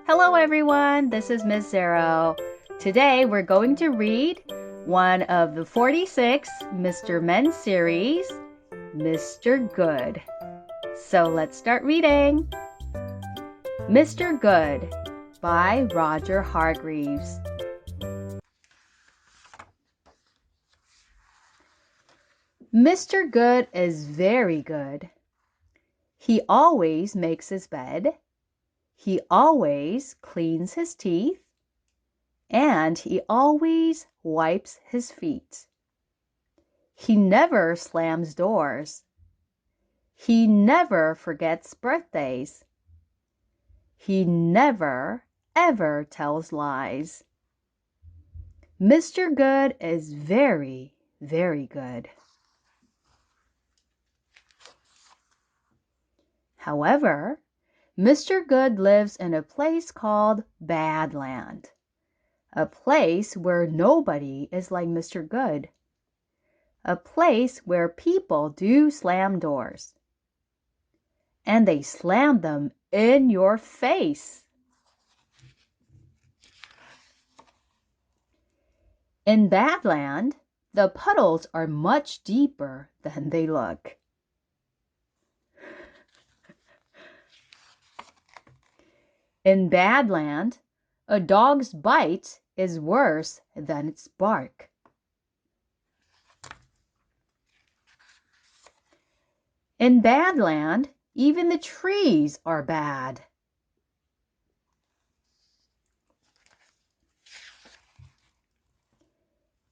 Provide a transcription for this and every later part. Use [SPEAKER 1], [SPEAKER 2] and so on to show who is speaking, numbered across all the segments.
[SPEAKER 1] Hello everyone, this is Miss Zero. Today we're going to read one of the 46 Mr. Men series, Mr. Good. So let's start reading. Mr. Good by Roger Hargreaves. Mr. Good is very good. He always makes his bed. He always cleans his teeth. And he always wipes his feet. He never slams doors. He never forgets birthdays. He never, ever tells lies. Mr. Good is very, very good. However, Mr. Good lives in a place called Badland, a place where nobody is like Mr. Good, a place where people do slam doors. And they slam them in your face. In Badland, the puddles are much deeper than they look. In Badland, a dog's bite is worse than its bark. In Badland, even the trees are bad.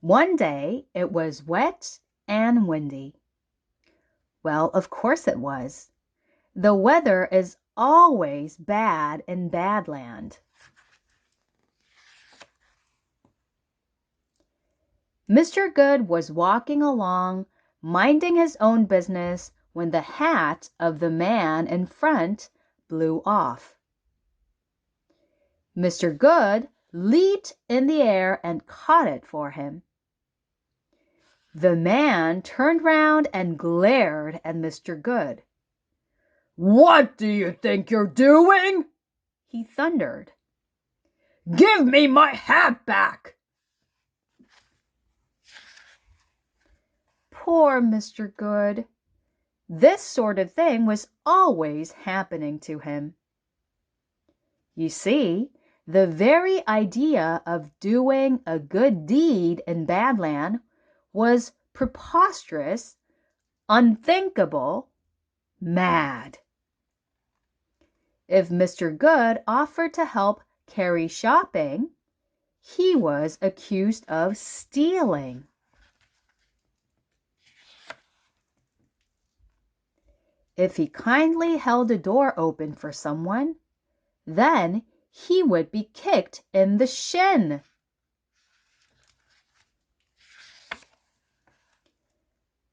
[SPEAKER 1] One day it was wet and windy. Well, of course it was. The weather is always bad in Badland. Mr. Good was walking along, minding his own business, when the hat of the man in front blew off. Mr. Good leaped in the air and caught it for him. The man turned round and glared at Mr. Good. "What do you think you're doing?" he thundered. "Give me my hat back!" Poor Mr. Good. This sort of thing was always happening to him. You see, the very idea of doing a good deed in Badland was preposterous, unthinkable, mad. If Mr. Good offered to help carry shopping, he was accused of stealing. If he kindly held a door open for someone, then he would be kicked in the shin.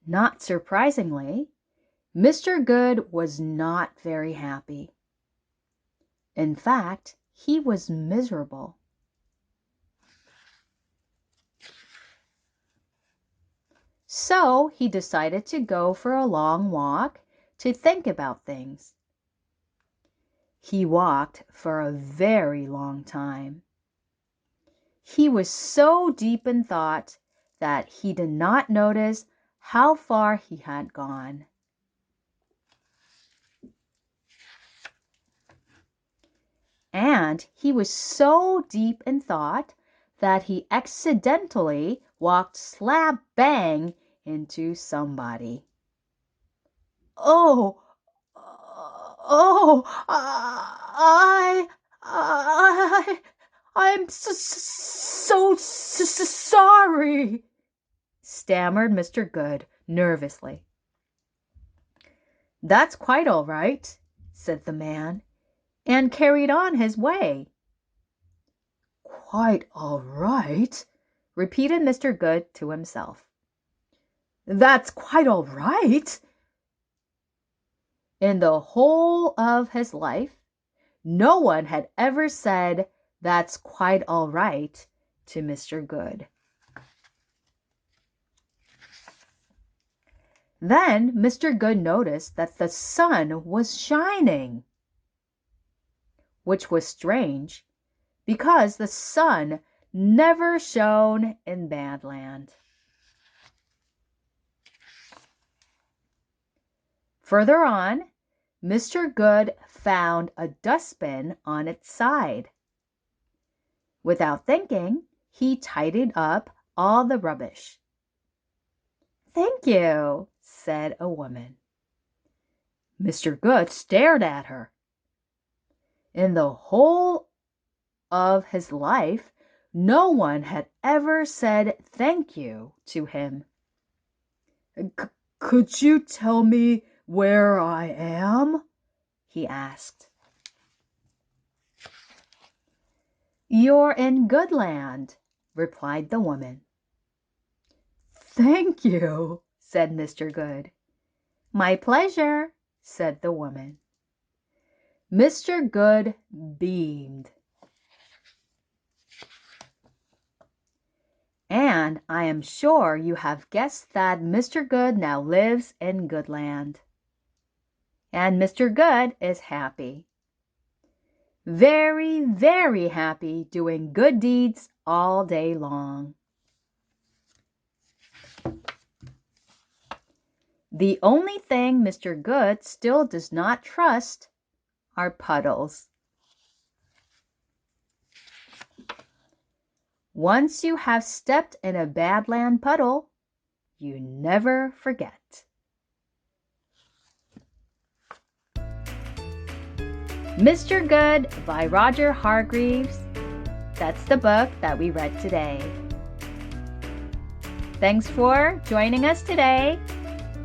[SPEAKER 1] Not surprisingly, Mr. Good was not very happy. In fact, he was miserable. So he decided to go for a long walk to think about things. He walked for a very long time. He was so deep in thought that he did not notice how far he had gone. And he was so deep in thought that he accidentally walked slap bang into somebody. "Oh, I'm so sorry," stammered Mr. Good nervously. "That's quite all right," said the man, and carried on his way. "Quite all right," repeated Mr. Good to himself. "That's quite all right." In the whole of his life, no one had ever said, "That's quite all right," to Mr. Good. Then Mr. Good noticed that the sun was shining. which was strange because the sun never shone in Badland. Further on, Mr. Good found a dustbin on its side. Without thinking, he tidied up all the rubbish. "Thank you," said a woman. Mr. Good stared at her. In the whole of his life, no one had ever said thank you to him. "Could you tell me where I am?" he asked. "You're in Goodland," replied the woman. "Thank you," said Mr. Good. "My pleasure," said the woman. Mr. Good beamed. And I am sure you have guessed that Mr. Good now lives in Goodland. And Mr. Good is happy. Very, very happy doing good deeds all day long. The only thing Mr. Good still does not trust are puddles. Once you have stepped in a Badland puddle, you never forget. Mr. Good by Roger Hargreaves. That's the book that we read today. Thanks for joining us today,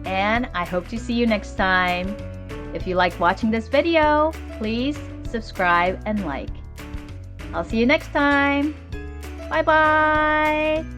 [SPEAKER 1] and I hope to see you next time. If you liked watching this video, please subscribe and like. I'll see you next time. Bye-bye.